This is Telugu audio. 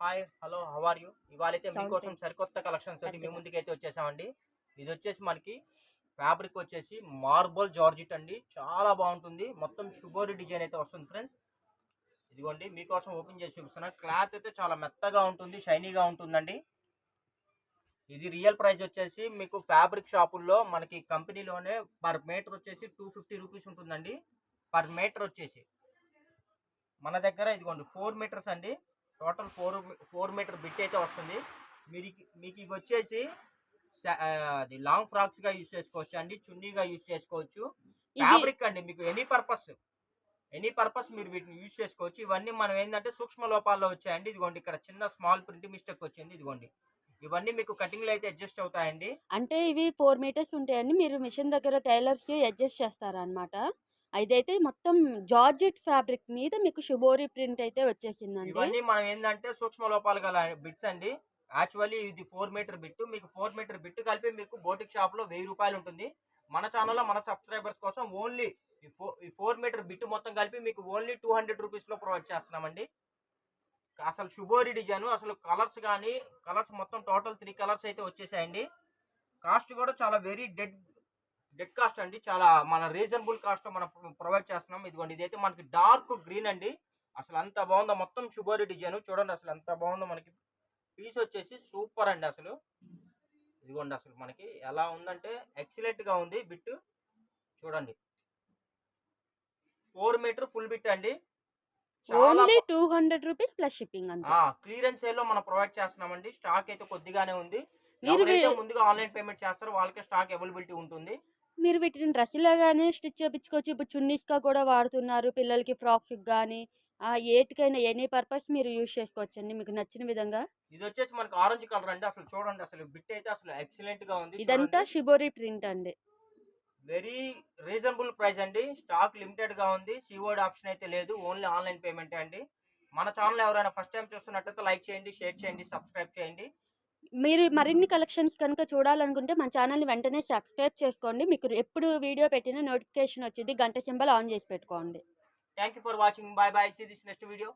Hi hello how are you? ఇవాళైతే సౌండ్ మీకోసం సరికొత్త కలెక్షన్స్ తోటి మీ పెద్దగా. ముందుకైతే వచ్చేసామండి. ఇది వచ్చేసి మనకి ఫ్యాబ్రిక్ వచ్చేసి మార్బల్ జార్జిట్ అండి. చాలా బాగుంటుంది. మొత్తం షుగోరి డిజైన్ అయితే వస్తుంది ఫ్రెండ్స్. ఇదిగోండి మీకోసం ఓపెన్ చేసి చూపిస్తున్నా. క్లాత్ అయితే చాలా మెత్తగా ఉంటుంది, షైనీగా ఉంటుందండి. ఇది రియల్ ప్రైస్ వచ్చేసి మీకు ఫ్యాబ్రిక్ షాపుల్లో మనకి కంపెనీలోనే పర్ మీటర్ వచ్చేసి 250 రూపీస్ ఉంటుందండి. పర్ మీటర్ వచ్చేసి మన దగ్గర ఇదిగోండి 4 మీటర్స్ అండి. టోటల్ 4 మీటర్ బిట్ అయితే వస్తుంది. మీరు మీకు ఇవి వచ్చేసి అది లాంగ్ ఫ్రాక్స్ గా యూజ్ చేసుకోవచ్చు అండి, చున్నీగా యూజ్ చేసుకోవచ్చు. ఇవి ఫ్యాబ్రిక్ అండి, మీకు ఎనీ పర్పస్ మీరు వీటిని యూజ్ చేసుకోవచ్చు. ఇవన్నీ మనం ఏంటంటే సూక్ష్మ లోపాల్లో వచ్చాయండి. ఇదిగోండి ఇక్కడ చిన్న స్మాల్ ప్రింట్ మిస్టేక్ వచ్చింది. ఇదిగోండి ఇవన్నీ మీకు కటింగ్ లో అయితే అడ్జస్ట్ అవుతాయండి. అంటే ఇవి 4 మీటర్స్ ఉంటాయండి. మీరు మిషన్ దగ్గర టైలర్స్‌కి అడ్జస్ట్ చేస్తారనమాట. ఇదైతే మొత్తం జార్జెట్ ఫ్యాబ్రిక్ మీద మీకు షిబోరి ప్రింట్ అయితే వచ్చేసిందండి. ఇవన్నీ మనం ఏంటంటే సూక్ష్మ లోపాలు గల బిట్స్ అండి. యాక్చువల్లీ ఇది 4 మీటర్ బిట్. మీకు 4 మీటర్ బిట్ కలిపి మీకు బోటిక్ షాప్ లో 1000 రూపాయలు ఉంటుంది. మన ఛానల్లో మన సబ్స్క్రైబర్స్ కోసం ఓన్లీ ఈ 4 మీటర్ బిట్ మొత్తం కలిపి మీకు ఓన్లీ 200 రూపీస్ లో ప్రొవైడ్ చేస్తున్నామండి. అసలు షుబోరి డిజైన్, అసలు కలర్స్ మొత్తం టోటల్ 3 కలర్స్ అయితే వచ్చేసాయండి. కాస్ట్ కూడా చాలా వెరీ డెడ్ కాస్ట్ అండి. చాలా మన రీజనబుల్ కాస్ట్ మనం ప్రొవైడ్ చేస్తున్నాం. ఇదిగోండి ఇదైతే మనకి డార్క్ గ్రీన్ అండి. అసలు అంత బాగుందో, మొత్తం షుబోరి డిజైన్ చూడండి. అసలు ఎంత బాగుందో, మనకి పీస్ వచ్చేసి సూపర్ అండి. అసలు ఇదిగోండి అసలు మనకి ఎలా ఉందంటే ఎక్సలెంట్ గా ఉంది బిట్. చూడండి 4 మీటర్ ఫుల్ బిట్ అండి. చాలా ఓన్లీ 200 రూపీస్ ప్లస్ షిప్పింగ్ అంతే. క్లియరెన్స్ సేల్ లో మనం ప్రొవైడ్ చేస్తున్నామండి. స్టాక్ అయితే కొద్దిగానే ఉంది. మీరు వి ఎవరైతే ముందుగా ఆన్లైన్ పేమెంట్ చేస్తారో వాళ్ళకే స్టాక్ అవైలబిలిటీ ఉంటుంది. మీరు వీటిని డ్రెస్సులాగానే స్టిచ్ చేపించుకోవచ్చు. ఇప్పుడు చున్నీస్‌గా కూడా వాడుతున్నారు. పిల్లలకి ఫ్రాక్స్‌కి గానీ, ఏటికైనా ఎనీ పర్పస్ మీరు యూజ్ చేసుకోవచ్చండి మీకు నచ్చిన విధంగా. ఇది వచ్చేసి మనకి ఆరెంజ్ కలర్ అండి. అసలు చూడండి, అసలు బిట్ అయితే అసలు ఎక్సలెంట్ గా ఉంది. ఇదంతా చూడండి షిబోరి ప్రింట్ అండి. వెరీ రీజనబుల్ ప్రైస్ అండి. స్టాక్ లిమిటెడ్ గా ఉంది. సిఓడి ఆప్షన్ అయితే లేదు. ఓన్లీ ఆన్లైన్ పేమెంటే అండి. మన ఛానల్ ఎవరైనా ఫస్ట్ టైం చూస్తున్నట్లయితే లైక్ చేయండి, షేర్ చేయండి, సబ్స్క్రైబ్ చేయండి. మీరు మరిన్ని కలెక్షన్స్ కనుక చూడాలనుకుంటే మన ఛానల్‌ని వెంటనే సబ్స్క్రైబ్ చేసుకోండి. మీకు ఎప్పుడు వీడియో పెట్టినా నోటిఫికేషన్ వచ్చిద్ది. గంట సింబల్ ఆన్ చేసి పెట్టుకోండి. Thank you for watching. Bye bye. See this next video.